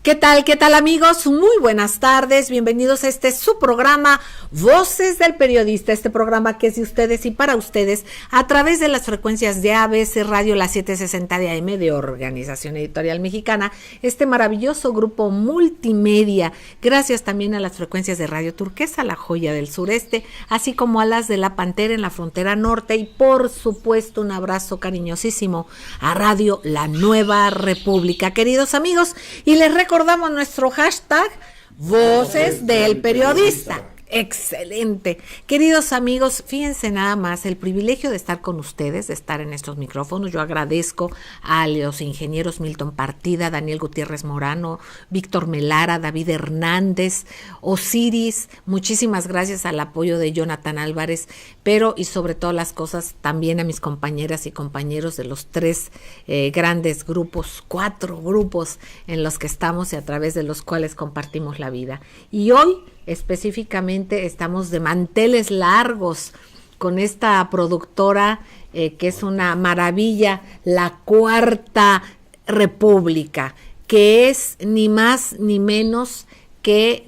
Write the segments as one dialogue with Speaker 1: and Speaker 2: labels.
Speaker 1: ¿Qué tal amigos? Muy buenas tardes, bienvenidos a su programa Voces del Periodista, este programa que es de ustedes y para ustedes a través de las frecuencias de ABC Radio, la 760 de AM de Organización Editorial Mexicana, este maravilloso grupo multimedia, gracias también a las frecuencias de Radio Turquesa, la joya del sureste, así como a las de La Pantera en la frontera norte y por supuesto un abrazo cariñosísimo a Radio La Nueva República, queridos amigos, y les recordamos nuestro hashtag Voces del Periodista. Excelente. Queridos amigos, fíjense nada más el privilegio de estar con ustedes, de estar en estos micrófonos. Yo agradezco a los ingenieros Milton Partida, Daniel Gutiérrez Morano, Víctor Melara, David Hernández, Osiris, muchísimas gracias al apoyo de Jonathan Álvarez, pero y sobre todas las cosas también a mis compañeras y compañeros de los tres grandes grupos, 4 grupos en los que estamos y a través de los cuales compartimos la vida. Y hoy específicamente estamos de manteles largos con esta productora que es una maravilla, la Cuarta República, que es ni más ni menos que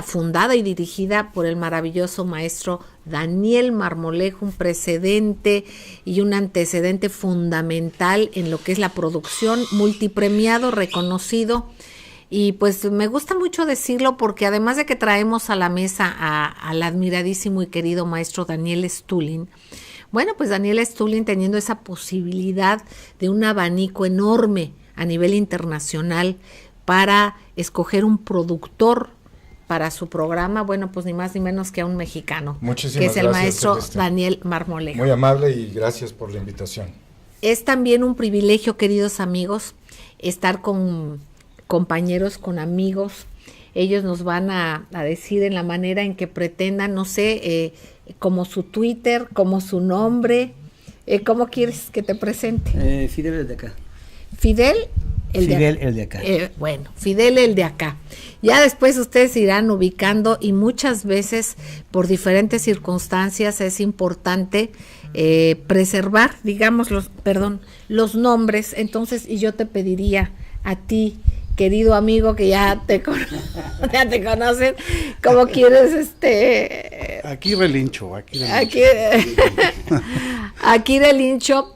Speaker 1: fundada y dirigida por el maravilloso maestro Daniel Marmolejo, un precedente y un antecedente fundamental en lo que es la producción, multipremiado, reconocido. Y pues me gusta mucho decirlo porque además de que traemos a la mesa al admiradísimo y querido maestro Daniel Stulin, bueno, pues Daniel Stulin teniendo esa posibilidad de un abanico enorme a nivel internacional para escoger un productor para su programa, bueno, pues ni más ni menos que a un mexicano,
Speaker 2: muchísimas
Speaker 1: que es el
Speaker 2: gracias,
Speaker 1: maestro
Speaker 2: Celeste.
Speaker 1: Daniel Marmolejo.
Speaker 2: Muy amable y gracias por la invitación.
Speaker 1: Es también un privilegio, queridos amigos, estar con compañeros, con amigos. Ellos nos van a decir en la manera en que pretendan, no sé, como su Twitter, como su nombre, ¿cómo quieres que te presente?
Speaker 3: Fidel el de acá.
Speaker 1: Fidel el
Speaker 3: de acá.
Speaker 1: Bueno, Fidel el de acá. Ya después ustedes irán ubicando y muchas veces por diferentes circunstancias es importante preservar, digamos, los nombres. Entonces, y yo te pediría a ti, querido amigo, que ya te conocen, ¿cómo quieres
Speaker 4: Aquí relincho.
Speaker 1: Aquí relincho,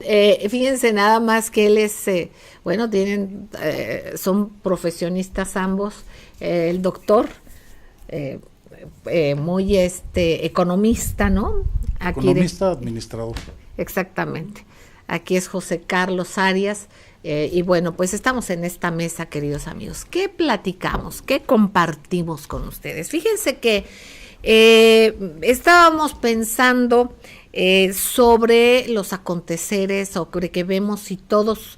Speaker 1: fíjense nada más que él es, son profesionistas ambos, el doctor, muy economista, ¿no?
Speaker 4: Economista, administrador.
Speaker 1: Exactamente. Aquí es José Carlos Arias. Y bueno, pues estamos en esta mesa, queridos amigos. ¿Qué platicamos? ¿Qué compartimos con ustedes? Fíjense que estábamos pensando sobre los aconteceres o que vemos si todos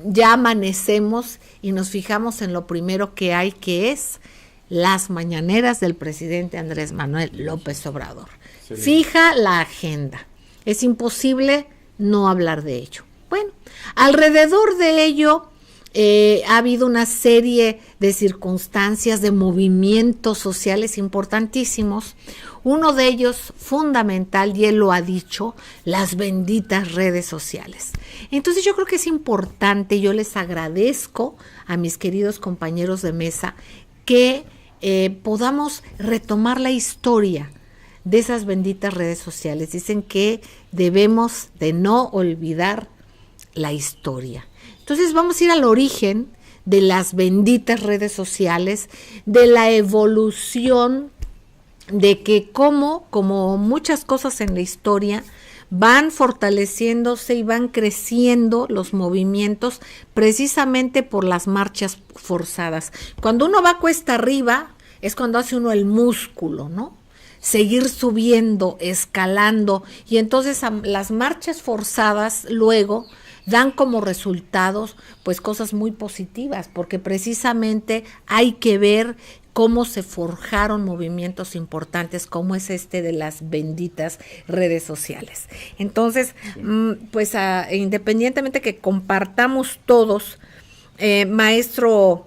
Speaker 1: ya amanecemos y nos fijamos en lo primero que hay, que es las mañaneras del presidente Andrés Manuel López Obrador. Sí. Fija la agenda. Es imposible no hablar de ello. Bueno, alrededor de ello ha habido una serie de circunstancias, de movimientos sociales importantísimos. Uno de ellos fundamental, y él lo ha dicho, las benditas redes sociales. Entonces yo creo que es importante, yo les agradezco a mis queridos compañeros de mesa que podamos retomar la historia de esas benditas redes sociales. Dicen que debemos de no olvidar la historia. Entonces vamos a ir al origen de las benditas redes sociales, de la evolución, de que como muchas cosas en la historia van fortaleciéndose y van creciendo los movimientos precisamente por las marchas forzadas. Cuando uno va cuesta arriba es cuando hace uno el músculo, ¿no? Seguir subiendo, escalando, y entonces las marchas forzadas luego dan como resultados pues cosas muy positivas, porque precisamente hay que ver cómo se forjaron movimientos importantes como es de las benditas redes sociales. Entonces, pues independientemente que compartamos todos, maestro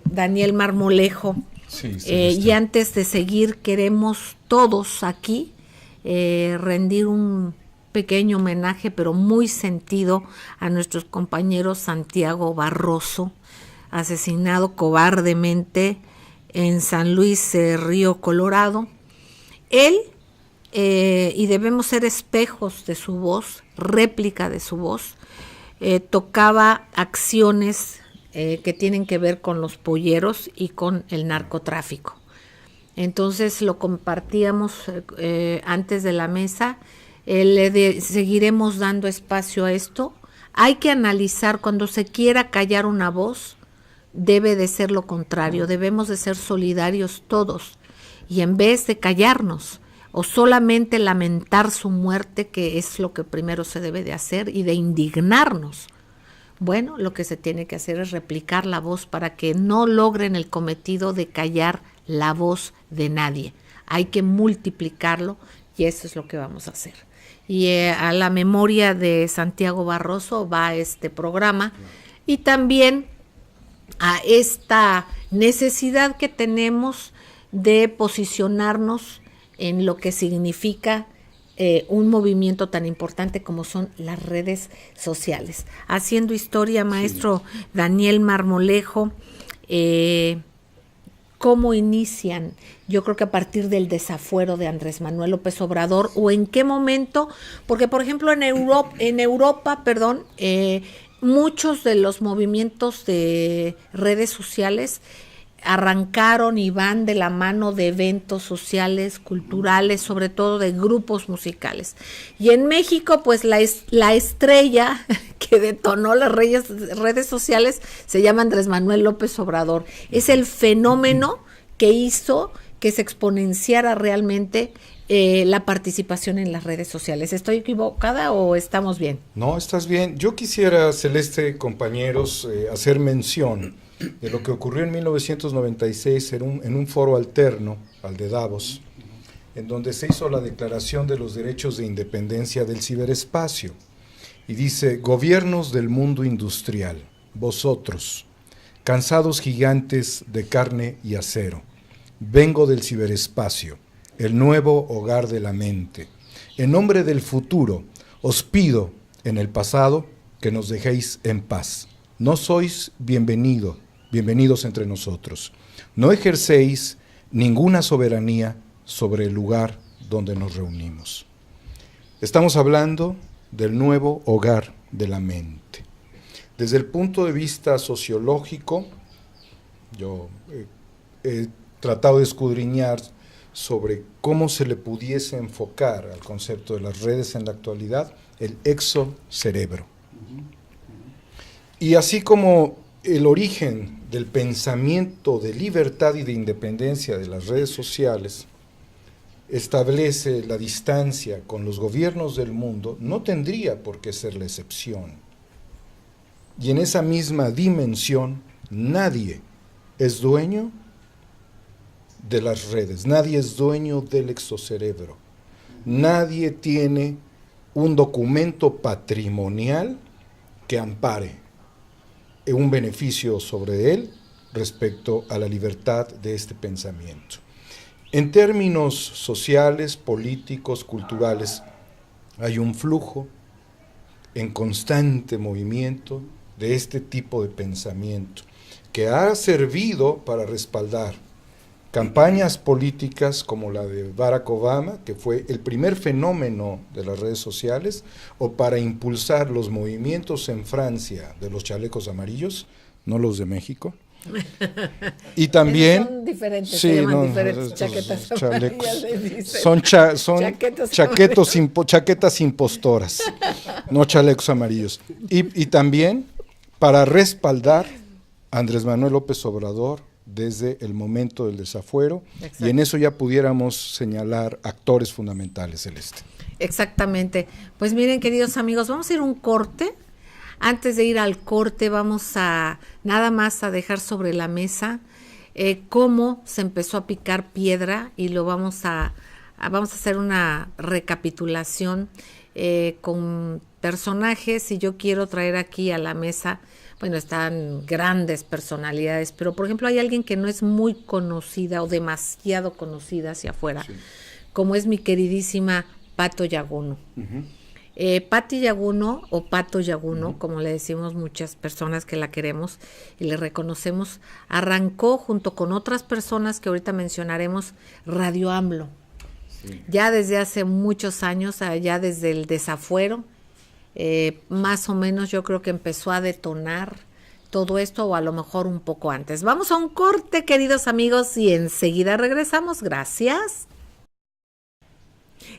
Speaker 1: Daniel Marmolejo,
Speaker 2: sí,
Speaker 1: y antes de seguir queremos todos aquí rendir un pequeño homenaje, pero muy sentido, a nuestros compañeros Santiago Barroso, asesinado cobardemente en San Luis Río Colorado. Él, y debemos ser espejos de su voz, réplica de su voz, tocaba acciones que tienen que ver con los polleros y con el narcotráfico. Entonces lo compartíamos antes de la mesa, seguiremos dando espacio a esto. Hay que analizar, cuando se quiera callar una voz, debe de ser lo contrario, debemos de ser solidarios todos, y en vez de callarnos o solamente lamentar su muerte, que es lo que primero se debe de hacer, y de indignarnos, bueno, lo que se tiene que hacer es replicar la voz para que no logren el cometido de callar la voz de nadie. Hay que multiplicarlo, y eso es lo que vamos a hacer. Y a la memoria de Santiago Barroso va este programa, y también a esta necesidad que tenemos de posicionarnos en lo que significa un movimiento tan importante como son las redes sociales. Haciendo historia, maestro Daniel Marmolejo, ¿cómo inician? Yo creo que a partir del desafuero de Andrés Manuel López Obrador, o en qué momento, porque por ejemplo en Europa, muchos de los movimientos de redes sociales arrancaron y van de la mano de eventos sociales, culturales, sobre todo de grupos musicales. Y en México, pues la estrella que detonó las redes sociales se llama Andrés Manuel López Obrador. Es el fenómeno que hizo que se exponenciara realmente la participación en las redes sociales. ¿Estoy equivocada o estamos bien?
Speaker 2: No, estás bien. Yo quisiera, Celeste, compañeros, hacer mención de lo que ocurrió en 1996 en un foro alterno al de Davos, en donde se hizo la Declaración de los Derechos de Independencia del Ciberespacio. Y dice: gobiernos del mundo industrial, vosotros, cansados gigantes de carne y acero, vengo del ciberespacio, el nuevo hogar de la mente. En nombre del futuro, os pido en el pasado que nos dejéis en paz. No sois bienvenidos entre nosotros. No ejercéis ninguna soberanía sobre el lugar donde nos reunimos. Estamos hablando del nuevo hogar de la mente. Desde el punto de vista sociológico, yo he tratado de escudriñar sobre cómo se le pudiese enfocar al concepto de las redes en la actualidad, el exocerebro. Y así como el origen del pensamiento de libertad y de independencia de las redes sociales establece la distancia con los gobiernos del mundo, no tendría por qué ser la excepción. Y en esa misma dimensión, nadie es dueño de las redes, nadie es dueño del exocerebro, nadie tiene un documento patrimonial que ampare un beneficio sobre él respecto a la libertad de este pensamiento. En términos sociales, políticos, culturales, hay un flujo en constante movimiento de este tipo de pensamiento que ha servido para respaldar campañas políticas como la de Barack Obama, que fue el primer fenómeno de las redes sociales, o para impulsar los movimientos en Francia de los chalecos amarillos, no los de México. Y también
Speaker 1: son diferentes,
Speaker 2: sí,
Speaker 1: se llaman
Speaker 2: no,
Speaker 1: diferentes chaquetas amarillas,
Speaker 2: son chaquetas impostoras, no chalecos amarillos. Y también para respaldar a Andrés Manuel López Obrador desde el momento del desafuero. Exacto. Y en eso ya pudiéramos señalar actores fundamentales, Celeste.
Speaker 1: Exactamente. Pues miren, queridos amigos, vamos a ir a un corte. Antes de ir al corte, vamos a nada más a dejar sobre la mesa cómo se empezó a picar piedra, y lo vamos a hacer una recapitulación con personajes, y yo quiero traer aquí a la mesa, bueno, están grandes personalidades, pero por ejemplo hay alguien que no es muy conocida o demasiado conocida hacia afuera, sí, como es mi queridísima Pato Yaguno. Uh-huh. Patti Yaguno, o Pato Yaguno, como le decimos muchas personas que la queremos y le reconocemos, arrancó junto con otras personas que ahorita mencionaremos Radio AMLO. Sí. Ya desde hace muchos años, ya desde el desafuero, más o menos yo creo que empezó a detonar todo esto, o a lo mejor un poco antes. Vamos a un corte, queridos amigos, y enseguida regresamos. Gracias.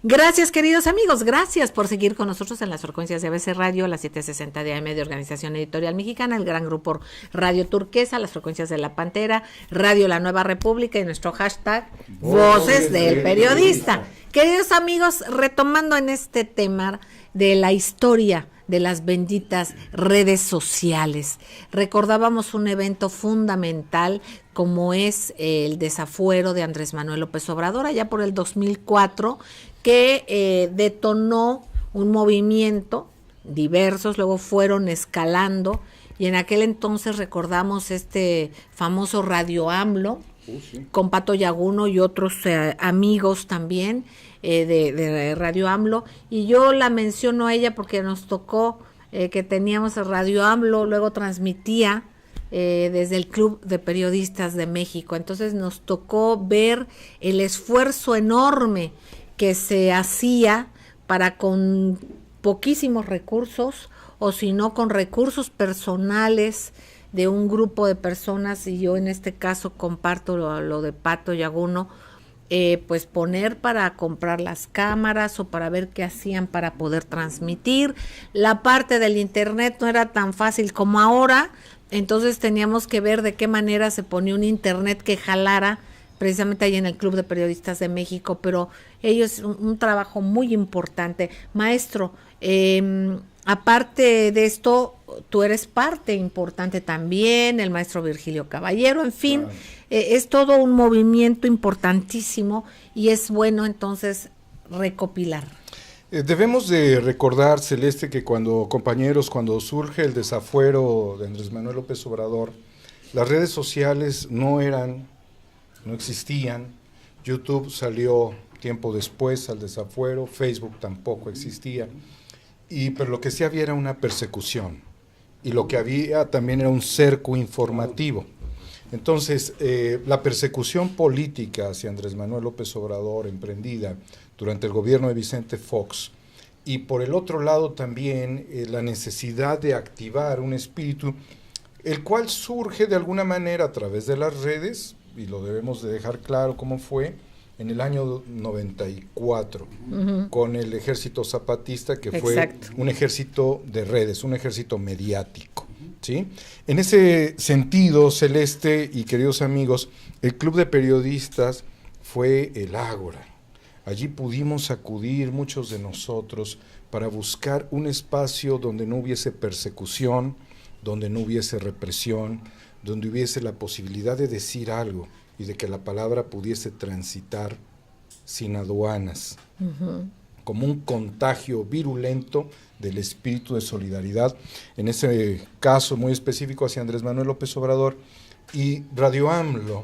Speaker 1: Gracias, queridos amigos, gracias por seguir con nosotros en las frecuencias de ABC Radio, las 760 de AM de Organización Editorial Mexicana, el gran grupo Radio Turquesa, las frecuencias de La Pantera, Radio La Nueva República y nuestro hashtag Voces del Periodista. Queridos amigos, retomando en este tema de la historia de las benditas redes sociales, recordábamos un evento fundamental como es el desafuero de Andrés Manuel López Obrador allá por el 2004, que detonó un movimiento, diversos, luego fueron escalando, y en aquel entonces recordamos este famoso Radio AMLO, sí, con Pato Yaguno y otros amigos también de Radio AMLO, y yo la menciono a ella porque nos tocó que teníamos el Radio AMLO, luego transmitía desde el Club de Periodistas de México, entonces nos tocó ver el esfuerzo enorme que se hacía para con poquísimos recursos, o si no con recursos personales de un grupo de personas, y yo en este caso comparto lo de Pato Yaguno, pues poner para comprar las cámaras o para ver qué hacían para poder transmitir. La parte del internet no era tan fácil como ahora, entonces teníamos que ver de qué manera se ponía un internet que jalara, precisamente ahí en el Club de Periodistas de México, pero ellos un trabajo muy importante. Maestro, aparte de esto, tú eres parte importante también, el maestro Virgilio Caballero, en fin, claro. Es todo un movimiento importantísimo y es bueno entonces recopilar.
Speaker 2: Debemos de recordar, Celeste, que cuando surge el desafuero de Andrés Manuel López Obrador, las redes sociales no existían, YouTube salió tiempo después al desafuero, Facebook tampoco existía, pero lo que sí había era una persecución, y lo que había también era un cerco informativo. Entonces, la persecución política hacia Andrés Manuel López Obrador, emprendida durante el gobierno de Vicente Fox, y por el otro lado también la necesidad de activar un espíritu, el cual surge de alguna manera a través de las redes, y lo debemos de dejar claro cómo fue, en el año 94, con el ejército zapatista, que fue un ejército de redes, un ejército mediático, ¿sí? En ese sentido, Celeste y queridos amigos, el Club de Periodistas fue el ágora. Allí pudimos acudir muchos de nosotros para buscar un espacio donde no hubiese persecución, donde no hubiese represión, donde hubiese la posibilidad de decir algo y de que la palabra pudiese transitar sin aduanas, como un contagio virulento del espíritu de solidaridad, en ese caso muy específico hacia Andrés Manuel López Obrador, y Radio AMLO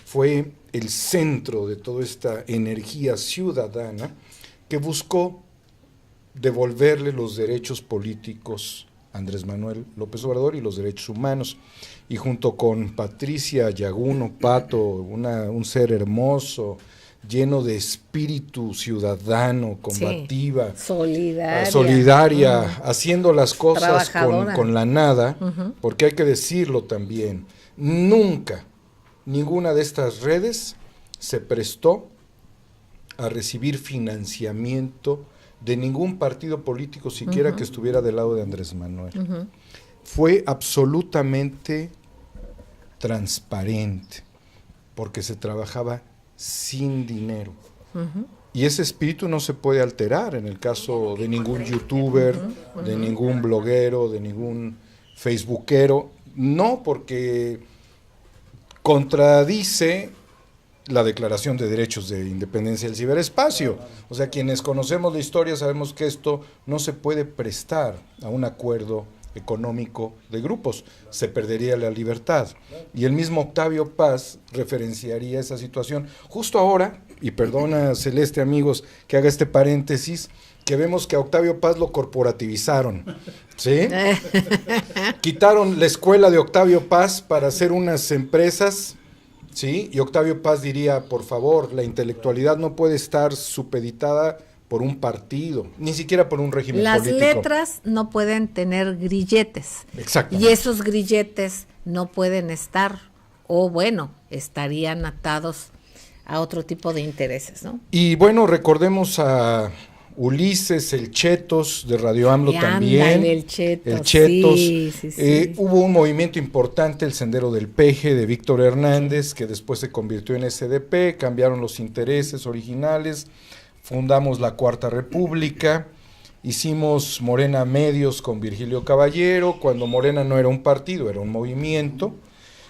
Speaker 2: fue el centro de toda esta energía ciudadana que buscó devolverle los derechos políticos a Andrés Manuel López Obrador y los derechos humanos, y junto con Patricia Yaguno, Pato, un ser hermoso, lleno de espíritu ciudadano, combativa,
Speaker 1: sí,
Speaker 2: solidaria, haciendo las cosas con la nada, porque hay que decirlo también, nunca ninguna de estas redes se prestó a recibir financiamiento de ningún partido político, siquiera que estuviera del lado de Andrés Manuel. Fue absolutamente transparente, porque se trabajaba sin dinero. Y ese espíritu no se puede alterar en el caso de ningún youtuber, de ningún bloguero, de ningún facebookero, no, porque contradice la Declaración de Derechos de Independencia del Ciberespacio. O sea, quienes conocemos la historia sabemos que esto no se puede prestar a un acuerdo económico de grupos, se perdería la libertad. Y el mismo Octavio Paz referenciaría esa situación. Justo ahora, y perdona Celeste, amigos, que haga este paréntesis, que vemos que a Octavio Paz lo corporativizaron, ¿sí? Quitaron la escuela de Octavio Paz para hacer unas empresas, ¿sí? Y Octavio Paz diría, por favor, la intelectualidad no puede estar supeditada por un partido, ni siquiera por un régimen político.
Speaker 1: Las letras no pueden tener grilletes.
Speaker 2: Exactamente.
Speaker 1: Y esos grilletes no pueden estar, o bueno, estarían atados a otro tipo de intereses, ¿no?
Speaker 2: Y bueno, recordemos a Ulises, el Chetos de Radio AMLO también.
Speaker 1: Ándale, el Chetos.
Speaker 2: El Chetos.
Speaker 1: Sí.
Speaker 2: Hubo un movimiento importante, el Sendero del Peje, de Víctor Hernández, que después se convirtió en SDP, cambiaron los intereses originales, fundamos la Cuarta República, hicimos Morena Medios con Virgilio Caballero, cuando Morena no era un partido, era un movimiento.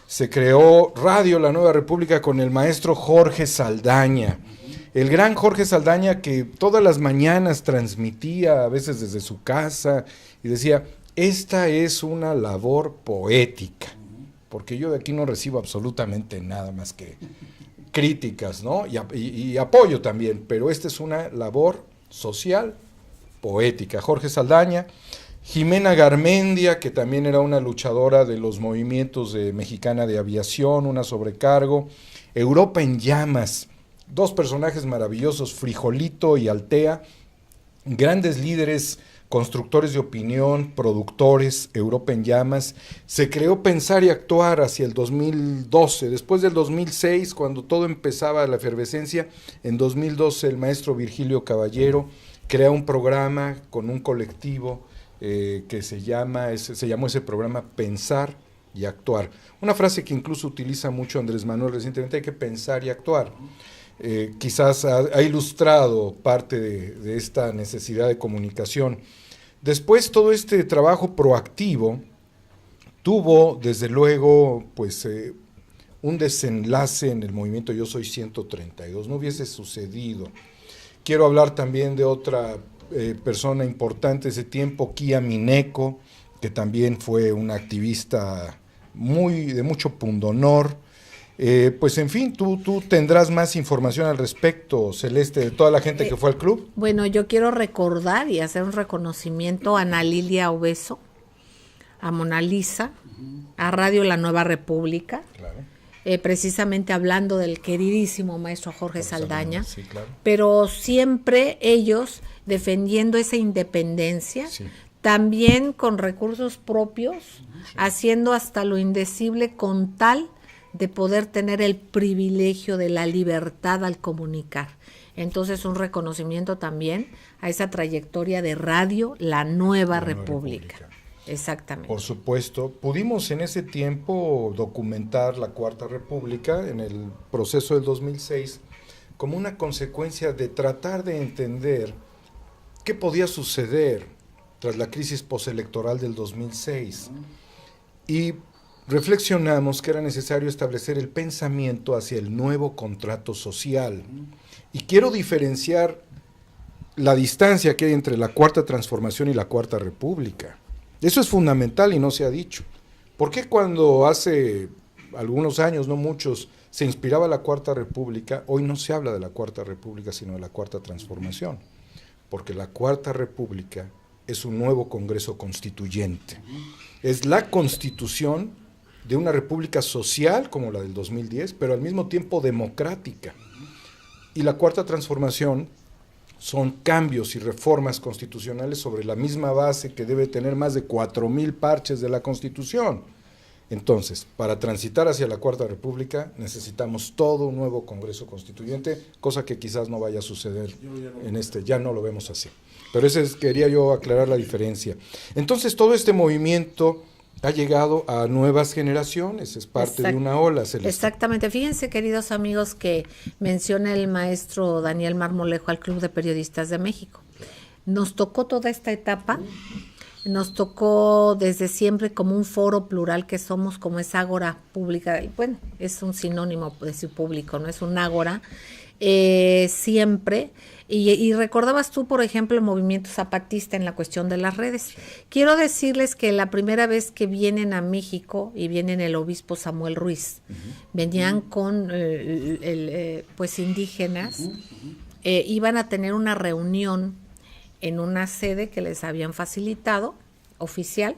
Speaker 2: Se creó Radio La Nueva República con el maestro Jorge Saldaña, el gran Jorge Saldaña, que todas las mañanas transmitía, a veces desde su casa, y decía, esta es una labor poética, porque yo de aquí no recibo absolutamente nada más que críticas, ¿no? Y apoyo también, pero esta es una labor social, poética. Jorge Saldaña. Jimena Garmendia, que también era una luchadora de los movimientos de Mexicana de Aviación, una sobrecargo. Europa en Llamas, dos personajes maravillosos, Frijolito y Altea, grandes líderes, constructores de opinión, productores. Europa en Llamas. Se creó Pensar y Actuar hacia el 2012, después del 2006, cuando todo empezaba la efervescencia. En 2012 el maestro Virgilio Caballero crea un programa con un colectivo que se llamó ese programa Pensar y Actuar. Una frase que incluso utiliza mucho Andrés Manuel recientemente, hay que pensar y actuar. Quizás ha ilustrado parte de esta necesidad de comunicación. Después, todo este trabajo proactivo tuvo, desde luego, pues un desenlace en el movimiento Yo Soy 132. No hubiese sucedido. Quiero hablar también de otra persona importante de ese tiempo, Kia Mineco, que también fue una activista de mucho pundonor. Pues en fin, tú tendrás más información al respecto, Celeste, de toda la gente que fue al club.
Speaker 1: Bueno, yo quiero recordar y hacer un reconocimiento a Ana Lilia Obeso, a Mona Lisa, a Radio La Nueva República, claro. Precisamente hablando del queridísimo maestro Jorge Saldaña,
Speaker 2: sí, claro.
Speaker 1: Pero siempre ellos defendiendo esa independencia, sí. También con recursos propios, sí. Haciendo hasta lo indecible con tal de poder tener el privilegio de la libertad al comunicar. Entonces, un reconocimiento también a esa trayectoria de Radio La Nueva República. Exactamente.
Speaker 2: Por supuesto. Pudimos en ese tiempo documentar la Cuarta República en el proceso del 2006 como una consecuencia de tratar de entender qué podía suceder tras la crisis postelectoral del 2006. Y reflexionamos que era necesario establecer el pensamiento hacia el nuevo contrato social. Y quiero diferenciar la distancia que hay entre la Cuarta Transformación y la Cuarta República. Eso es fundamental y no se ha dicho. ¿Por qué cuando hace algunos años, no muchos, se inspiraba la Cuarta República, hoy no se habla de la Cuarta República, sino de la Cuarta Transformación? Porque la Cuarta República es un nuevo Congreso Constituyente. Es la constitución de una república social como la del 2010, pero al mismo tiempo democrática. Y la Cuarta Transformación son cambios y reformas constitucionales sobre la misma base que debe tener más de 4,000 parches de la Constitución. Entonces, para transitar hacia la Cuarta República necesitamos todo un nuevo Congreso Constituyente, cosa que quizás no vaya a suceder ya no lo vemos así. Pero quería yo aclarar la diferencia. Entonces, todo este movimiento ha llegado a nuevas generaciones, es parte de una ola, Celeste.
Speaker 1: Exactamente. Fíjense, queridos amigos, que menciona el maestro Daniel Marmolejo al Club de Periodistas de México. Nos tocó toda esta etapa, nos tocó desde siempre como un foro plural que somos, como es ágora pública, bueno, es un sinónimo de su público, no es un ágora, siempre. Y recordabas tú, por ejemplo, el movimiento zapatista en la cuestión de las redes. Quiero decirles que la primera vez que vienen a México, y vienen el obispo Samuel Ruiz, venían con pues indígenas, iban a tener una reunión en una sede que les habían facilitado, oficial,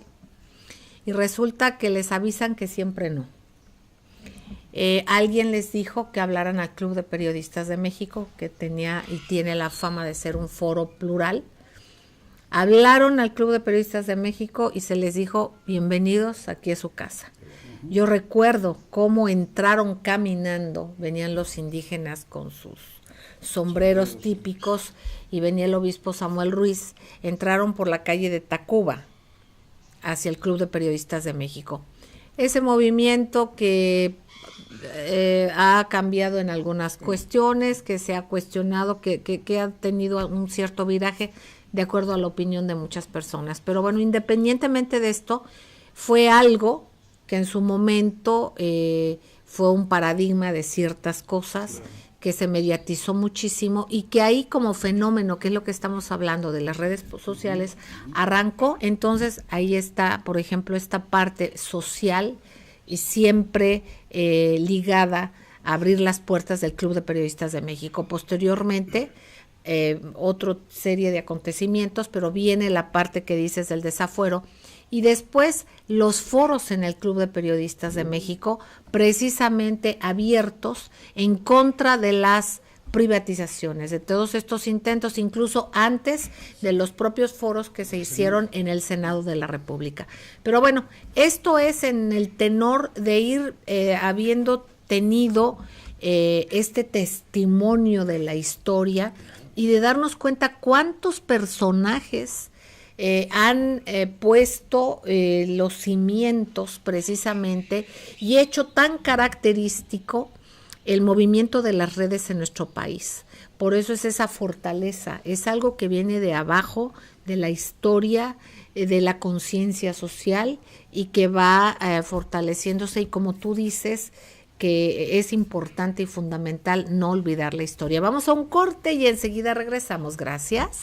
Speaker 1: y resulta que les avisan que siempre no. Alguien les dijo que hablaran al Club de Periodistas de México, que tenía y tiene la fama de ser un foro plural. Hablaron al Club de Periodistas de México y se les dijo, bienvenidos, aquí es su casa. Yo recuerdo cómo entraron caminando, venían los indígenas con sus sombreros típicos y venía el obispo Samuel Ruiz, entraron por la calle de Tacuba hacia el Club de Periodistas de México. Ese movimiento que ha cambiado en algunas cuestiones, que se ha cuestionado, que ha tenido un cierto viraje de acuerdo a la opinión de muchas personas. Pero bueno, independientemente de esto, fue algo que en su momento fue un paradigma de ciertas cosas, que se mediatizó muchísimo y que ahí como fenómeno, que es lo que estamos hablando de las redes sociales, arrancó. Entonces ahí está, por ejemplo, esta parte social y siempre ligada a abrir las puertas del Club de Periodistas de México. Posteriormente, otra serie de acontecimientos, pero viene la parte que dices del desafuero, y después los foros en el Club de Periodistas de México, precisamente abiertos en contra de las privatizaciones, de todos estos intentos, incluso antes de los propios foros que se hicieron en el Senado de la República. Pero bueno, esto es en el tenor de ir habiendo tenido este testimonio de la historia y de darnos cuenta cuántos personajes han puesto los cimientos precisamente y hecho tan característico el movimiento de las redes en nuestro país. Por eso es esa fortaleza, es algo que viene de abajo, de la historia, de la conciencia social y que va fortaleciéndose, y como tú dices, que es importante y fundamental no olvidar la historia. Vamos a un corte y enseguida regresamos. Gracias.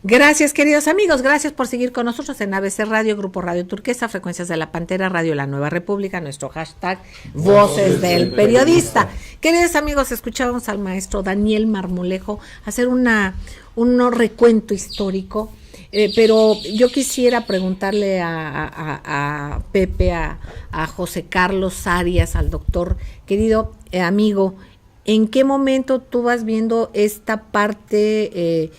Speaker 1: Gracias, queridos amigos, gracias por seguir con nosotros en ABC Radio, Grupo Radio Turquesa, Frecuencias de la Pantera, Radio La Nueva República, nuestro hashtag Voces del Periodista. Queridos amigos, escuchábamos al maestro Daniel Marmolejo hacer un recuento histórico, pero yo quisiera preguntarle a Pepe, a José Carlos Arias, al doctor, querido amigo, ¿en qué momento tú vas viendo esta parte,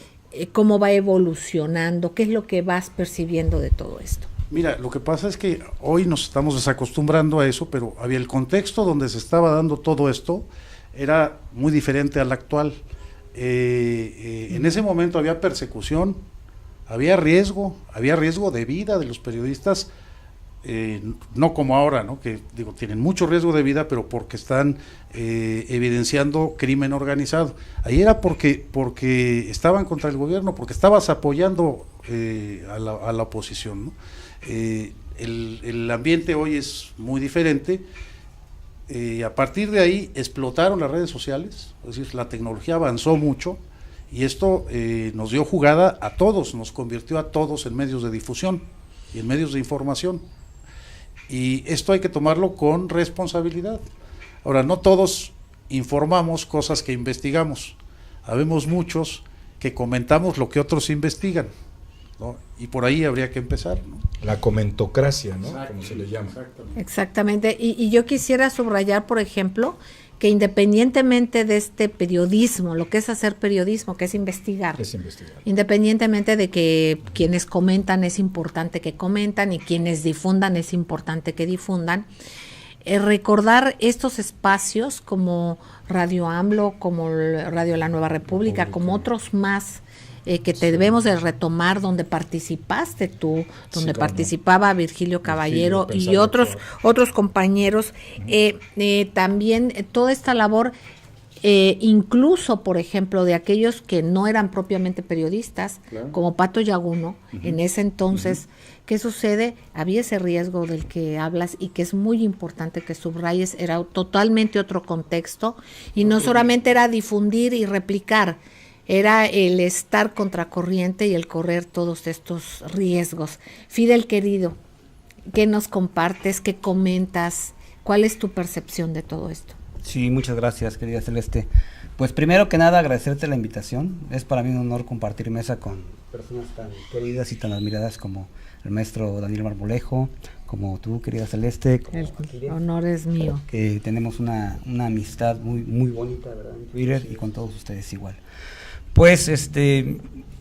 Speaker 1: cómo va evolucionando? ¿Qué es lo que vas percibiendo de todo esto?
Speaker 4: Mira, lo que pasa es que hoy nos estamos desacostumbrando a eso, pero había el contexto donde se estaba dando todo esto, era muy diferente al actual. En ese momento había persecución, había riesgo de vida de los periodistas, no como ahora, ¿no? Que digo, tienen mucho riesgo de vida, pero porque están evidenciando crimen organizado. Ahí era porque estaban contra el gobierno, porque estabas apoyando a la oposición, ¿no? El ambiente hoy es muy diferente. A partir de ahí explotaron las redes sociales, es decir, la tecnología avanzó mucho y esto nos dio jugada a todos, nos convirtió a todos en medios de difusión y en medios de información. Y esto hay que tomarlo con responsabilidad. Ahora, no todos informamos cosas que investigamos. Habemos muchos que comentamos lo que otros investigan, ¿no? Y por ahí habría que empezar, ¿no?
Speaker 2: La comentocracia, ¿no? Como se le llama.
Speaker 1: Exactamente. Y yo quisiera subrayar, por ejemplo, que independientemente de este periodismo, lo que es hacer periodismo, que es investigar, independientemente de que quienes comentan es importante que comentan y quienes difundan es importante que difundan, recordar estos espacios como Radio AMLO, como Radio La Nueva República, como otros más que debemos de retomar, donde participaste tú, donde participaba Virgilio Caballero y otros compañeros, también toda esta labor, incluso por ejemplo de aquellos que no eran propiamente periodistas, como Pato Yaguno, en ese entonces, ¿qué sucede? Había ese riesgo del que hablas y que es muy importante que subrayes, era totalmente otro contexto y no solamente era difundir y replicar, era el estar contracorriente y el correr todos estos riesgos. Fidel, querido, ¿qué nos compartes? ¿Qué comentas? ¿Cuál es tu percepción de todo esto?
Speaker 3: Sí, muchas gracias, querida Celeste. Pues primero que nada agradecerte la invitación, es para mí un honor compartir mesa con personas tan queridas y tan admiradas como el maestro Daniel Marmolejo, como tú, querida Celeste.
Speaker 1: El honor es mío.
Speaker 3: Que tenemos una amistad muy bonita, ¿verdad? En Twitter y con todos ustedes igual. Pues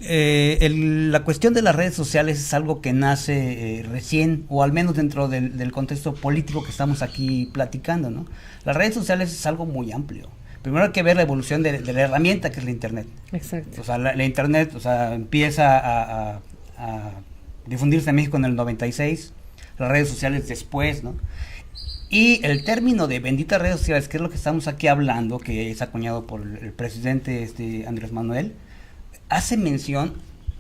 Speaker 3: la cuestión de las redes sociales es algo que nace recién, o al menos dentro del contexto político que estamos aquí platicando, ¿no? Las redes sociales es algo muy amplio. Primero hay que ver la evolución de la herramienta que es la Internet.
Speaker 1: Exacto.
Speaker 3: O sea, la Internet, o sea, empieza a difundirse en México en el 96, las redes sociales después, ¿no? Y el término de benditas redes sociales, que es lo que estamos aquí hablando, que es acuñado por el presidente Andrés Manuel, hace mención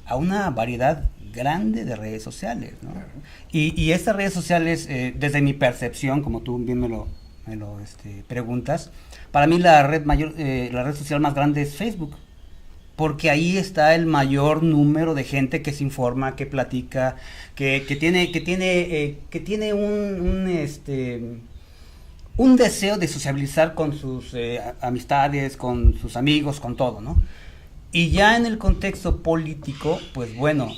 Speaker 3: a una variedad grande de redes sociales, ¿no? Y estas redes sociales, desde mi percepción, como tú bien me lo preguntas, para mí la red social más grande es Facebook, porque ahí está el mayor número de gente que se informa, que platica, que tiene un deseo de sociabilizar con sus amistades, con sus amigos, con todo, ¿no? Y ya en el contexto político, pues bueno,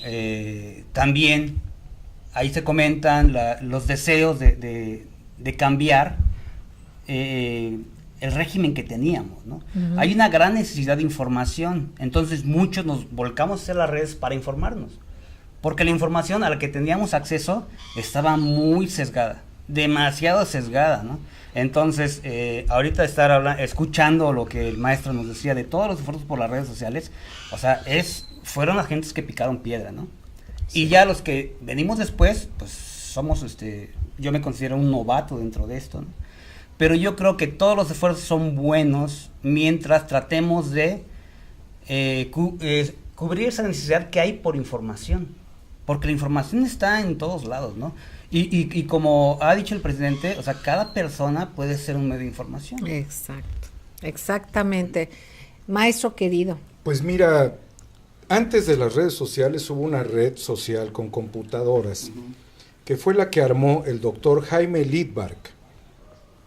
Speaker 3: también ahí se comentan los deseos de cambiar el régimen que teníamos, ¿no? Uh-huh. Hay una gran necesidad de información, entonces muchos nos volcamos a hacer las redes para informarnos, porque la información a la que teníamos acceso estaba muy sesgada, demasiado sesgada, ¿no? Entonces, ahorita estar escuchando lo que el maestro nos decía de todos los esfuerzos por las redes sociales, o sea, fueron las gentes que picaron piedra, ¿no? Sí. Y ya los que venimos después, pues somos, yo me considero un novato dentro de esto, ¿no? Pero yo creo que todos los esfuerzos son buenos mientras tratemos de cubrir esa necesidad que hay por información, porque la información está en todos lados, ¿no? Y como ha dicho el presidente, o sea, cada persona puede ser un medio de información.
Speaker 1: Exacto, exactamente. Maestro querido.
Speaker 2: Pues mira, antes de las redes sociales hubo una red social con computadoras, que fue la que armó el doctor Jaime Lidberg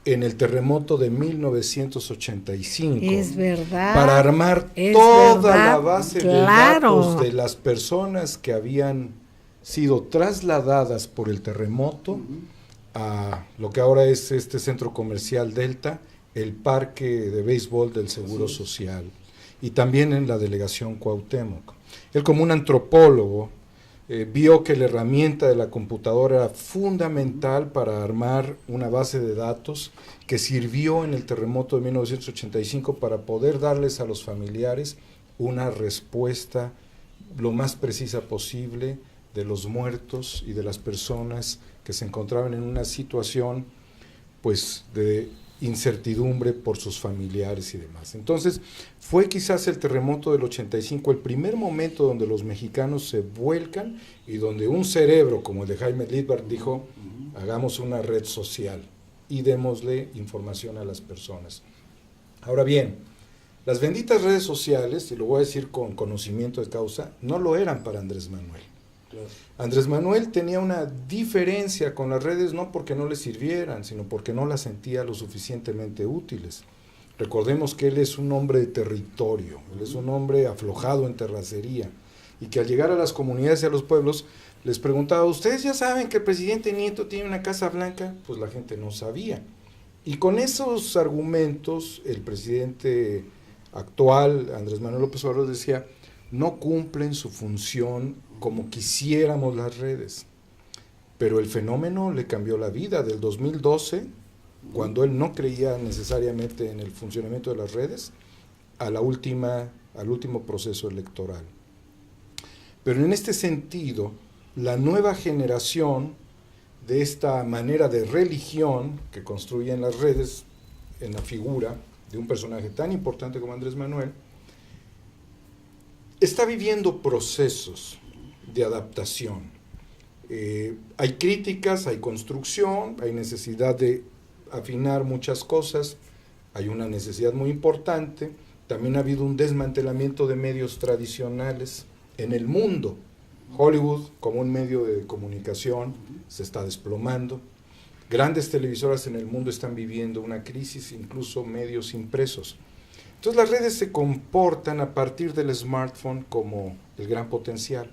Speaker 2: en el terremoto de 1985.
Speaker 1: Es verdad.
Speaker 2: Para armar toda la base de datos de las personas que habían sido trasladadas por el terremoto a lo que ahora es este centro comercial Delta, el parque de béisbol del Seguro Social, y también en la delegación Cuauhtémoc. Él, como un antropólogo, vio que la herramienta de la computadora era fundamental para armar una base de datos que sirvió en el terremoto de 1985 para poder darles a los familiares una respuesta lo más precisa posible de los muertos y de las personas que se encontraban en una situación pues de incertidumbre por sus familiares y demás. Entonces, fue quizás el terremoto del 85 el primer momento donde los mexicanos se vuelcan y donde un cerebro como el de Jaime Lidberg dijo, hagamos una red social y démosle información a las personas. Ahora bien, las benditas redes sociales, y lo voy a decir con conocimiento de causa, no lo eran para Andrés Manuel. Andrés Manuel tenía una diferencia con las redes no porque no le sirvieran, sino porque no las sentía lo suficientemente útiles. Recordemos que él es un hombre de territorio, él es un hombre aflojado en terracería, y que al llegar a las comunidades y a los pueblos les preguntaba, ¿ustedes ya saben que el presidente Nieto tiene una Casa Blanca? Pues la gente no sabía. Y con esos argumentos el presidente actual, Andrés Manuel López Obrador, decía, no cumplen su función como quisiéramos las redes. Pero el fenómeno le cambió la vida. Del 2012, cuando él no creía necesariamente en el funcionamiento de las redes, al último proceso electoral. Pero en este sentido, la nueva generación de esta manera de religión que construyen las redes en la figura de un personaje tan importante como Andrés Manuel, está viviendo procesos de adaptación. Hay críticas, hay construcción, hay necesidad de afinar muchas cosas, hay una necesidad muy importante, también ha habido un desmantelamiento de medios tradicionales en el mundo. Hollywood, como un medio de comunicación, se está desplomando. Grandes televisoras en el mundo están viviendo una crisis, incluso medios impresos. Entonces las redes se comportan a partir del smartphone como el gran potencial,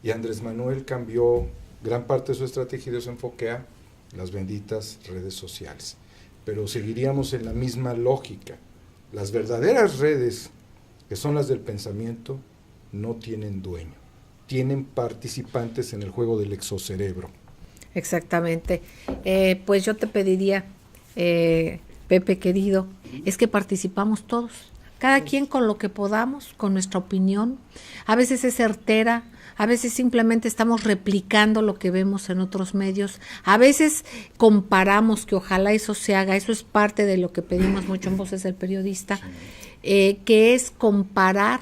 Speaker 2: y Andrés Manuel cambió gran parte de su estrategia y de su enfoque a las benditas redes sociales. Pero seguiríamos en la misma lógica. Las verdaderas redes, que son las del pensamiento, no tienen dueño, tienen participantes en el juego del exocerebro.
Speaker 1: Exactamente. Pues yo te pediría, Pepe querido, es que participamos todos, cada quien con lo que podamos, con nuestra opinión. A veces es certera, a veces simplemente estamos replicando lo que vemos en otros medios, a veces comparamos, que ojalá eso se haga, eso es parte de lo que pedimos mucho en Voces del Periodista, que es comparar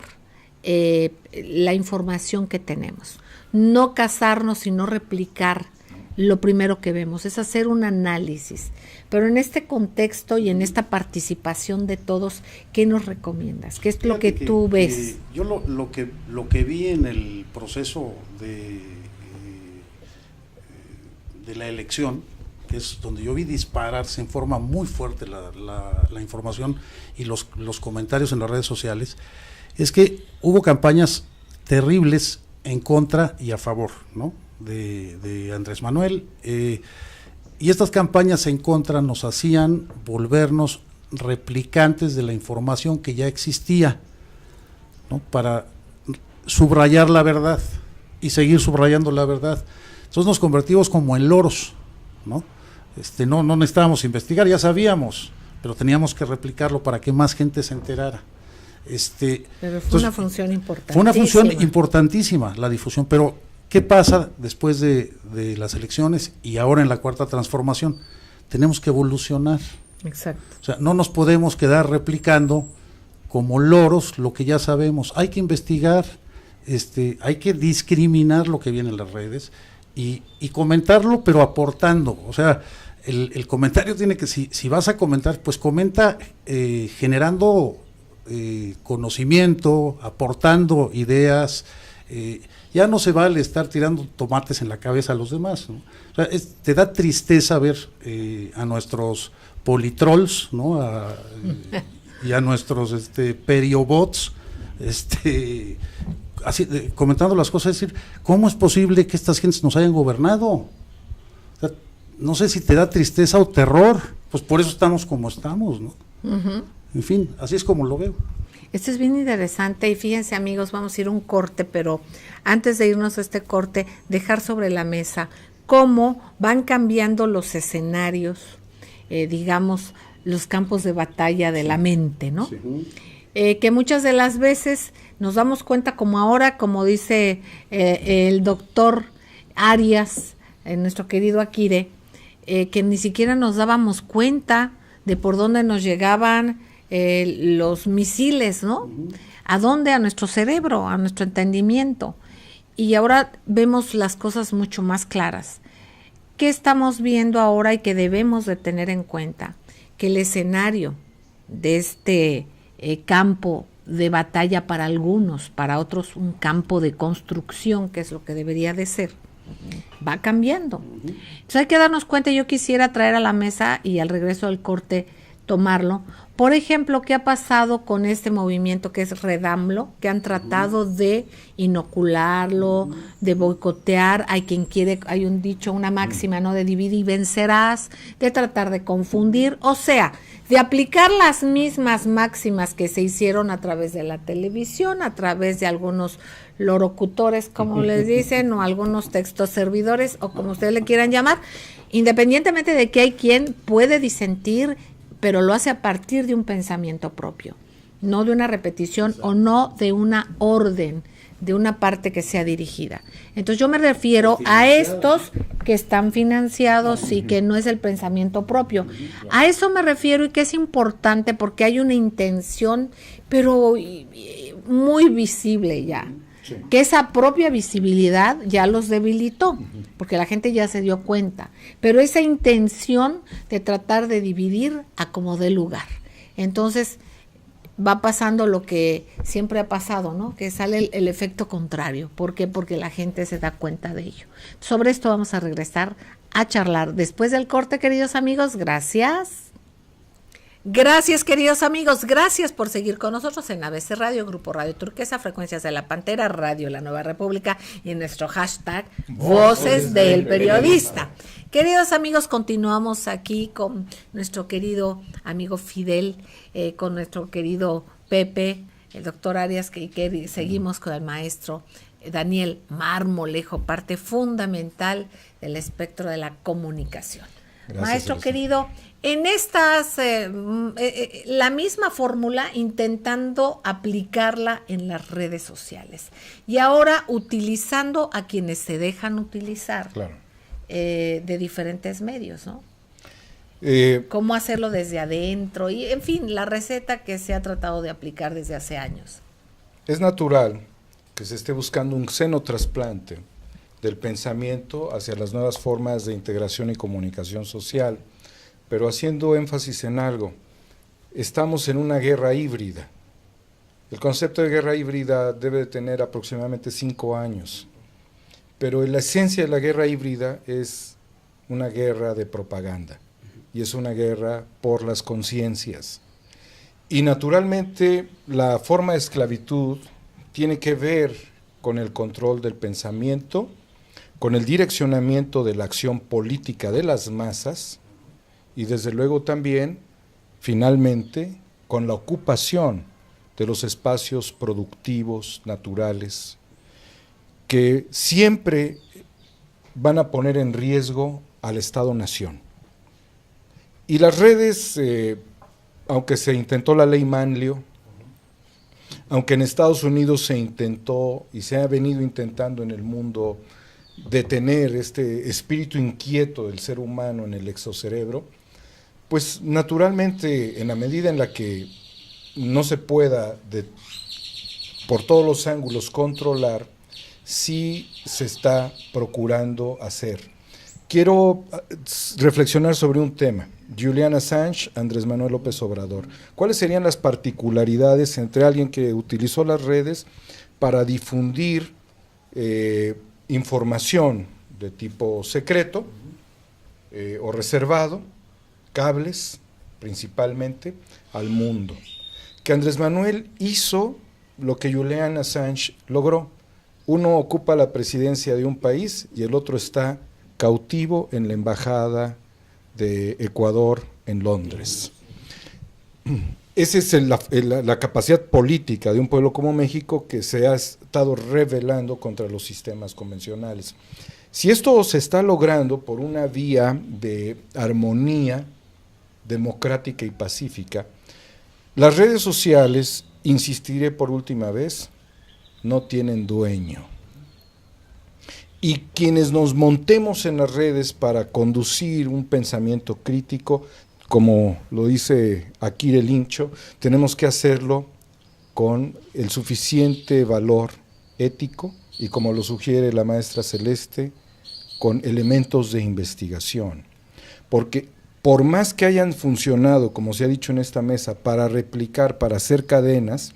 Speaker 1: la información que tenemos, no casarnos sino replicar lo primero que vemos, es hacer un análisis. Pero en este contexto y en esta participación de todos, ¿qué nos recomiendas? ¿Qué es lo que tú ves?
Speaker 4: Yo lo que vi en el proceso de la elección, que es donde yo vi dispararse en forma muy fuerte la información y los comentarios en las redes sociales, es que hubo campañas terribles en contra y a favor, ¿no?, de Andrés Manuel, y estas campañas en contra nos hacían volvernos replicantes de la información que ya existía, ¿no?, para subrayar la verdad y seguir subrayando la verdad. Entonces nos convertimos como en loros, ¿no? No necesitábamos investigar, ya sabíamos, pero teníamos que replicarlo para que más gente se enterara.
Speaker 1: Pero fue una función importantísima.
Speaker 4: Fue una función importantísima la difusión, pero ¿qué pasa después de las elecciones y ahora en la cuarta transformación? Tenemos que evolucionar.
Speaker 1: Exacto.
Speaker 4: O sea, no nos podemos quedar replicando como loros lo que ya sabemos. Hay que investigar, hay que discriminar lo que viene en las redes y comentarlo, pero aportando. O sea, el comentario tiene que, si vas a comentar, pues comenta generando conocimiento, aportando ideas. Ya no se vale estar tirando tomates en la cabeza a los demás, ¿no? O sea, te da tristeza ver a nuestros politrolls, ¿no?, y a nuestros periobots, así comentando las cosas, es decir, ¿cómo es posible que estas gentes nos hayan gobernado? O sea, no sé si te da tristeza o terror, pues por eso estamos como estamos, ¿no? Uh-huh. En fin, así es como lo veo.
Speaker 1: Esto es bien interesante y fíjense, amigos, vamos a ir a un corte, pero antes de irnos a este corte, dejar sobre la mesa cómo van cambiando los escenarios, digamos, los campos de batalla de la mente, ¿no? Sí. Que muchas de las veces nos damos cuenta, como ahora, como dice el doctor Arias, nuestro querido Akire, que ni siquiera nos dábamos cuenta de por dónde nos llegaban los misiles, ¿no? ¿A dónde? A nuestro cerebro, a nuestro entendimiento. Y ahora vemos las cosas mucho más claras. ¿Qué estamos viendo ahora y que debemos de tener en cuenta? Que el escenario de este campo de batalla para algunos, para otros un campo de construcción, que es lo que debería de ser, va cambiando. Entonces hay que darnos cuenta. Yo quisiera traer a la mesa y al regreso del corte tomarlo. Por ejemplo, ¿qué ha pasado con este movimiento que es Redamlo? Que han tratado de inocularlo, de boicotear. Hay quien quiere, hay un dicho, una máxima, ¿no?, de divide y vencerás, de tratar de confundir, o sea, de aplicar las mismas máximas que se hicieron a través de la televisión, a través de algunos lorocutores, como les dicen, o algunos textos servidores, o como ustedes le quieran llamar, independientemente de que hay quien puede disentir, pero lo hace a partir de un pensamiento propio, no de una repetición o no de una orden, de una parte que sea dirigida. Entonces yo me refiero a estos que están financiados y que no es el pensamiento propio. A eso me refiero, y que es importante porque hay una intención, pero muy visible ya. Sí. Que esa propia visibilidad ya los debilitó, porque la gente ya se dio cuenta, pero esa intención de tratar de dividir a como dé lugar. Entonces va pasando lo que siempre ha pasado, ¿no? Que sale el efecto contrario. ¿Por qué? Porque la gente se da cuenta de ello. Sobre esto vamos a regresar a charlar después del corte, queridos amigos. Gracias. Gracias, queridos amigos, gracias por seguir con nosotros en ABC Radio, Grupo Radio Turquesa, Frecuencias de la Pantera, Radio La Nueva República y en nuestro hashtag Voces del Periodista. Queridos amigos, continuamos aquí con nuestro querido amigo Fidel, con nuestro querido Pepe, el doctor Arias, que seguimos con el maestro Daniel Marmolejo, parte fundamental del espectro de la comunicación. Gracias, maestro querido, en estas, la misma fórmula intentando aplicarla en las redes sociales y ahora utilizando a quienes se dejan utilizar, claro, de diferentes medios, ¿no? Cómo hacerlo desde adentro y, en fin, la receta que se ha tratado de aplicar desde hace años.
Speaker 2: Es natural que se esté buscando un xenotrasplante del pensamiento hacia las nuevas formas de integración y comunicación social, pero haciendo énfasis en algo, estamos en una guerra híbrida. El concepto de guerra híbrida debe de tener aproximadamente 5 años, pero la esencia de la guerra híbrida es una guerra de propaganda, y es una guerra por las conciencias. Y naturalmente la forma de esclavitud tiene que ver con el control del pensamiento, con el direccionamiento de la acción política de las masas y desde luego también, finalmente, con la ocupación de los espacios productivos, naturales, que siempre van a poner en riesgo al Estado-Nación. Y las redes, aunque se intentó la ley Manlio, aunque en Estados Unidos se intentó y se ha venido intentando en el mundo detener este espíritu inquieto del ser humano en el exocerebro, pues naturalmente en la medida en la que no se pueda por todos los ángulos controlar, sí se está procurando hacer. Quiero reflexionar sobre un tema. Julian Assange, Andrés Manuel López Obrador. ¿Cuáles serían las particularidades entre alguien que utilizó las redes para difundir información de tipo secreto o reservado, cables principalmente, al mundo? Que Andrés Manuel hizo lo que Julian Assange logró. Uno ocupa la presidencia de un país y el otro está cautivo en la embajada de Ecuador en Londres. Esa es la capacidad política de un pueblo como México, que se ha estado rebelando contra los sistemas convencionales. Si esto se está logrando por una vía de armonía democrática y pacífica, las redes sociales, insistiré por última vez, no tienen dueño. Y quienes nos montemos en las redes para conducir un pensamiento crítico, como lo dice Akira Lincho, tenemos que hacerlo con el suficiente valor ético y, como lo sugiere la maestra Celeste, con elementos de investigación. Porque por más que hayan funcionado, como se ha dicho en esta mesa, para replicar, para hacer cadenas,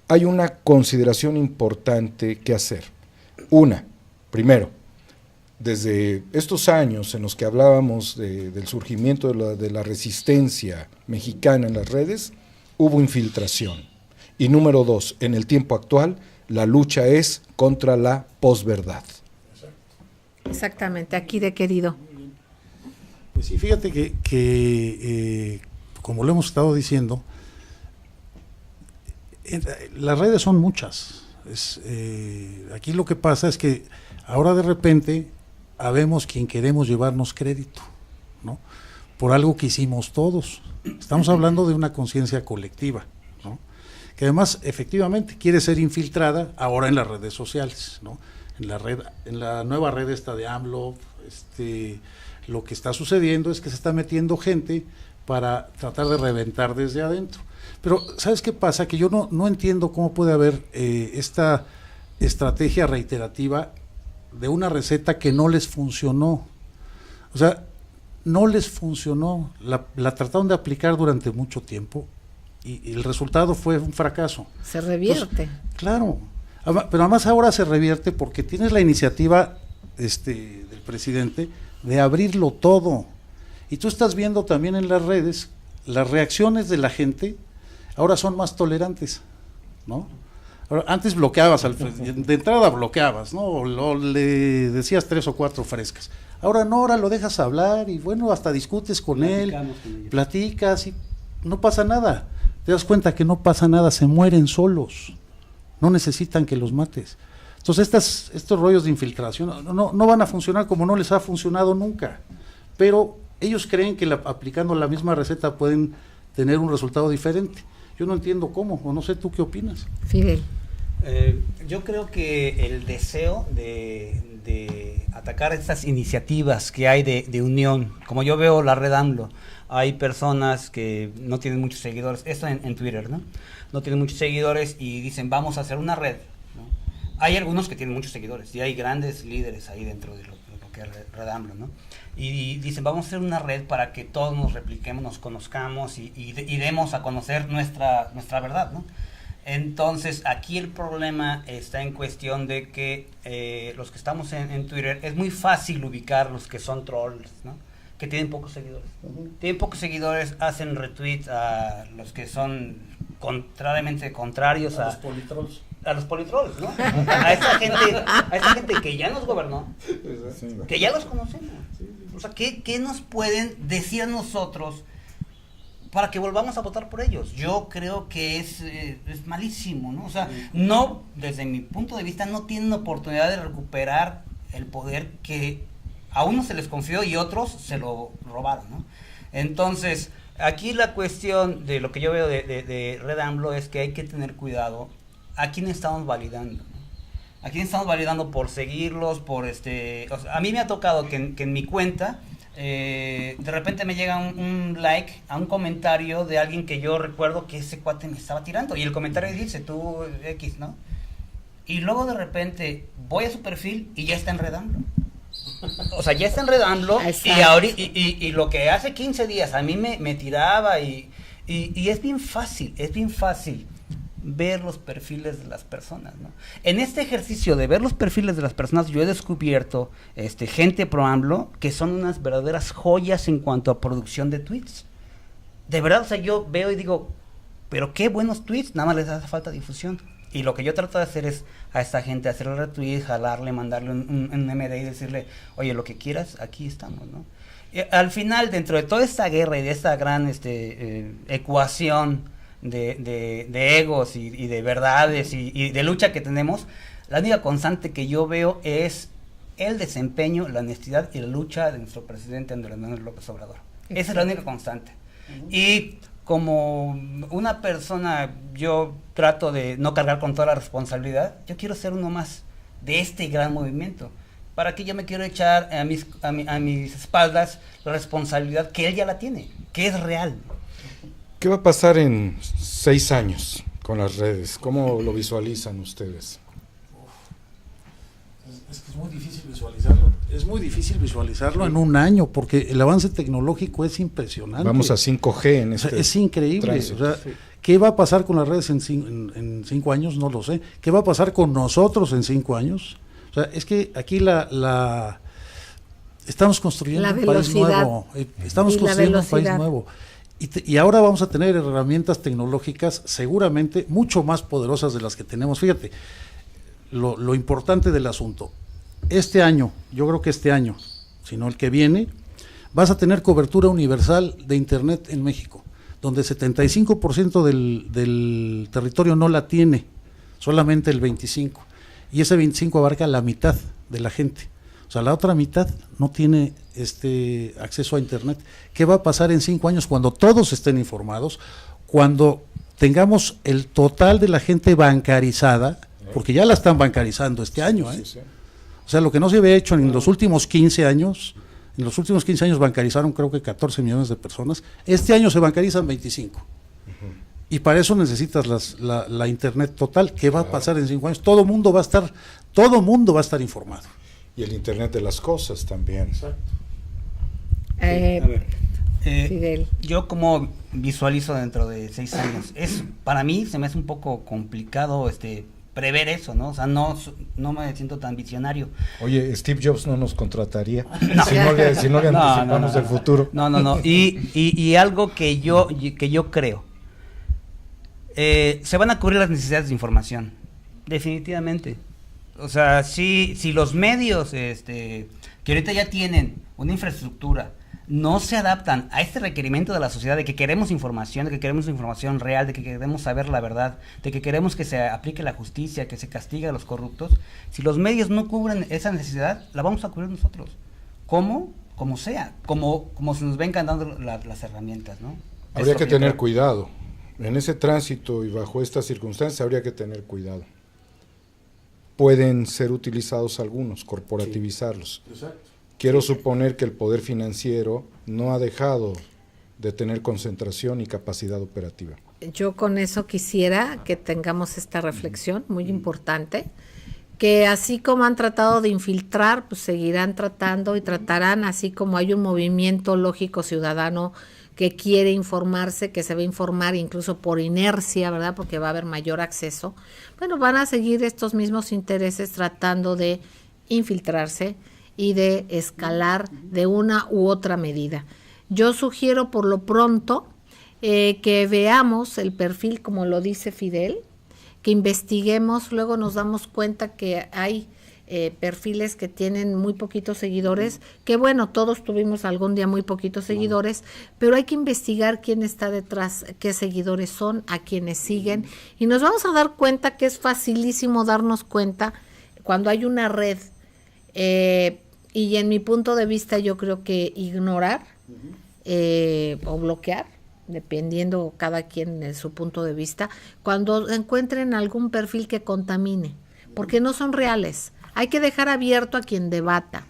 Speaker 2: hay una consideración importante que hacer. Primero, desde estos años en los que hablábamos del surgimiento de la resistencia mexicana en las redes, hubo infiltración. Y número 2, en el tiempo actual, la lucha es contra la posverdad.
Speaker 1: Exactamente, aquí de querido.
Speaker 4: Pues sí, fíjate que como lo hemos estado diciendo, las redes son muchas. Aquí lo que pasa es que ahora de repente habemos quien queremos llevarnos crédito, ¿no? Por algo que hicimos todos. Estamos hablando de una conciencia colectiva, ¿no? Que además efectivamente quiere ser infiltrada ahora en las redes sociales, ¿no? En la nueva red esta de AMLO, lo que está sucediendo es que se está metiendo gente para tratar de reventar desde adentro. Pero ¿sabes qué pasa? Que yo no entiendo cómo puede haber esta estrategia reiterativa de una receta que no les funcionó. O sea, no les funcionó, la trataron de aplicar durante mucho tiempo y el resultado fue un fracaso.
Speaker 1: Se revierte.
Speaker 4: Entonces, claro, pero además ahora se revierte porque tienes la iniciativa del presidente de abrirlo todo. Y tú estás viendo también en las redes las reacciones de la gente ahora son más tolerantes, ¿no? Ahora, antes bloqueabas, de entrada bloqueabas, ¿no? O le decías 3 o 4 frescas. Ahora no, ahora lo dejas hablar y bueno, hasta discutes con él, platicas y no pasa nada. Te das cuenta que no pasa nada, se mueren solos, no necesitan que los mates. Entonces estos rollos de infiltración no van a funcionar como no les ha funcionado nunca, pero ellos creen que aplicando la misma receta pueden tener un resultado diferente. Yo no entiendo cómo, o no sé tú qué opinas.
Speaker 1: Fidel.
Speaker 3: Yo creo que el deseo de atacar estas iniciativas que hay de unión, como yo veo la red AMLO, hay personas que no tienen muchos seguidores, esto en Twitter, ¿no? No tienen muchos seguidores y dicen, vamos a hacer una red, ¿no? Hay algunos que tienen muchos seguidores y hay grandes líderes ahí dentro de lo que es red AMLO, ¿no? Y dicen, vamos a hacer una red para que todos nos repliquemos, nos conozcamos y demos a conocer nuestra verdad, ¿no? Entonces, aquí el problema está en cuestión de que los que estamos en Twitter, es muy fácil ubicar los que son trolls, ¿no? Que tienen pocos seguidores. Tienen pocos seguidores, hacen retweets a los que son contrariamente contrarios a los politrolls. A los politrolls, ¿no? A esa gente que ya nos gobernó, que ya los conocemos. O sea, ¿qué nos pueden decir a nosotros para que volvamos a votar por ellos? Yo creo que es malísimo, ¿no? O sea, no, desde mi punto de vista, no tienen oportunidad de recuperar el poder que a unos se les confió y otros se lo robaron, ¿no? Entonces, aquí la cuestión de lo que yo veo de Red AMLO es que hay que tener cuidado a quién estamos validando, ¿no? A quién estamos validando por seguirlos, por o sea, a mí me ha tocado que en mi cuenta de repente me llega un like a un comentario de alguien que yo recuerdo que ese cuate me estaba tirando y el comentario dice, tú X, ¿no? Y luego de repente voy a su perfil y ya está en Red AMLO. O sea, ya está en Red AMLO y lo que hace 15 días a mí me tiraba y es bien fácil ver los perfiles de las personas, ¿no? En este ejercicio de ver los perfiles de las personas, yo he descubierto gente pro AMLO que son unas verdaderas joyas en cuanto a producción de tweets. De verdad, o sea, yo veo y digo, pero qué buenos tweets, nada más les hace falta difusión. Y lo que yo trato de hacer es a esta gente hacerle retweet, jalarle, mandarle un MD y decirle, oye, lo que quieras, aquí estamos, ¿no? Y al final, dentro de toda esta guerra y de esta gran ecuación de egos y de verdades y de lucha que tenemos, la única constante que yo veo es el desempeño, la honestidad y la lucha de nuestro presidente Andrés Manuel López Obrador. Esa es la única constante. Y como una persona, yo trato de no cargar con toda la responsabilidad, yo quiero ser uno más de este gran movimiento. ¿Para qué yo me quiero echar a mis espaldas la responsabilidad que él ya la tiene, que es real?
Speaker 2: ¿Qué va a pasar en 6 años con las redes? ¿Cómo lo visualizan ustedes?
Speaker 4: Es que es muy difícil visualizarlo. Es muy difícil visualizarlo en un año, porque el avance tecnológico es impresionante.
Speaker 2: Vamos a 5G en este.
Speaker 4: O sea, es increíble. O sea, ¿qué va a pasar con las redes en 5 años? No lo sé. ¿Qué va a pasar con nosotros en 5 años? O sea, es que aquí estamos construyendo un país nuevo. Estamos construyendo un país nuevo. Y ahora vamos a tener herramientas tecnológicas seguramente mucho más poderosas de las que tenemos. Fíjate, lo importante del asunto. Este año, yo creo que este año, sino el que viene, vas a tener cobertura universal de Internet en México, donde 75% del territorio no la tiene, solamente el 25%. Y ese 25% abarca la mitad de la gente. O sea, la otra mitad no tiene acceso a Internet. ¿Qué va a pasar en 5 años cuando todos estén informados? Cuando tengamos el total de la gente bancarizada, porque ya la están bancarizando este año, ¿eh? Sí. O sea, lo que no se había hecho en los últimos 15 años, bancarizaron creo que 14 millones de personas. Este año se bancarizan 25. Y para eso necesitas la Internet total. ¿Qué va a pasar en 5 años? Todo mundo va a estar informado.
Speaker 2: Y el Internet de las cosas también.
Speaker 4: Exacto.
Speaker 1: Fidel.
Speaker 3: Yo como visualizo dentro de 6 años, para mí se me hace un poco complicado prever eso, ¿no? O sea, no me siento tan visionario.
Speaker 2: Oye, Steve Jobs no nos contrataría si no le anticipamos el futuro.
Speaker 3: No. Y algo que yo creo, se van a cubrir las necesidades de información, definitivamente. O sea, si los medios que ahorita ya tienen una infraestructura, no se adaptan a este requerimiento de la sociedad de que queremos información, de que queremos información real, de que queremos saber la verdad, de que queremos que se aplique la justicia, que se castigue a los corruptos, si los medios no cubren esa necesidad, la vamos a cubrir nosotros. ¿Cómo? Como sea, como se nos vengan dando las herramientas, ¿no?
Speaker 2: Habría que tener cuidado. En ese tránsito y bajo estas circunstancias habría que tener cuidado. Pueden ser utilizados algunos, corporativizarlos. Sí. Exacto. Quiero suponer que el poder financiero no ha dejado de tener concentración y capacidad operativa.
Speaker 1: Yo con eso quisiera que tengamos esta reflexión muy importante, que así como han tratado de infiltrar, pues seguirán tratando y tratarán, así como hay un movimiento lógico ciudadano que quiere informarse, que se va a informar incluso por inercia, ¿verdad? Porque va a haber mayor acceso. Bueno, van a seguir estos mismos intereses tratando de infiltrarse y de escalar de una u otra medida. Yo sugiero por lo pronto que veamos el perfil, como lo dice Fidel, que investiguemos, luego nos damos cuenta que hay perfiles que tienen muy poquitos seguidores, que bueno, todos tuvimos algún día muy poquitos seguidores, pero hay que investigar quién está detrás, qué seguidores son, a quienes siguen, y nos vamos a dar cuenta que es facilísimo darnos cuenta cuando hay una red, y en mi punto de vista yo creo que ignorar o bloquear, dependiendo cada quien de su punto de vista, cuando encuentren algún perfil que contamine, porque no son reales. Hay que dejar abierto a quien debata,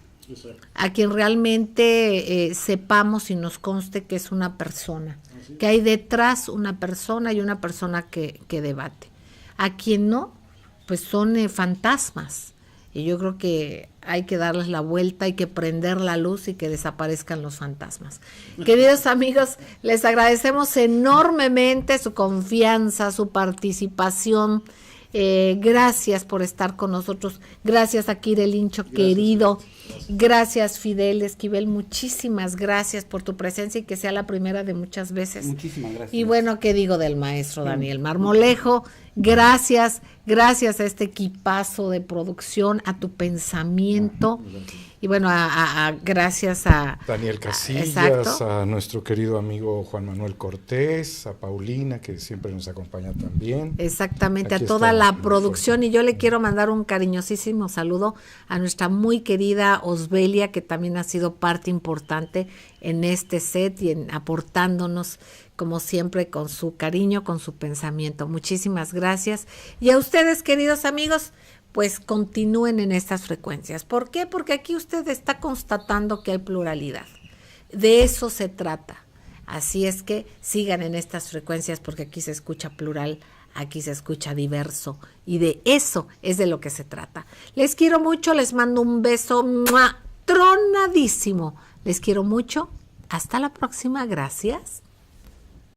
Speaker 1: a quien realmente sepamos y nos conste que es una persona, que hay detrás una persona y una persona que debate. A quien no, pues son fantasmas. Y yo creo que hay que darles la vuelta, hay que prender la luz y que desaparezcan los fantasmas. Queridos amigos, les agradecemos enormemente su confianza, su participación. Gracias por estar con nosotros. Gracias a Kire Lincho, querido. Gracias, Fidel Esquivel. Muchísimas gracias por tu presencia y que sea la primera de muchas veces.
Speaker 3: Muchísimas gracias.
Speaker 1: Y bueno, ¿qué digo del maestro Daniel Marmolejo? Gracias a este equipazo de producción, a tu pensamiento. Y bueno, gracias a
Speaker 2: Daniel Casillas, a nuestro querido amigo Juan Manuel Cortés, a Paulina, que siempre nos acompaña también.
Speaker 1: Exactamente, aquí a toda la producción. Y yo le quiero mandar un cariñosísimo saludo a nuestra muy querida Osbelia, que también ha sido parte importante en este set y aportándonos, como siempre, con su cariño, con su pensamiento. Muchísimas gracias. Y a ustedes, queridos amigos, pues continúen en estas frecuencias. ¿Por qué? Porque aquí usted está constatando que hay pluralidad. De eso se trata. Así es que sigan en estas frecuencias porque aquí se escucha plural, aquí se escucha diverso y de eso es de lo que se trata. Les quiero mucho, les mando un beso ¡mua! Tronadísimo. Les quiero mucho. Hasta la próxima. Gracias.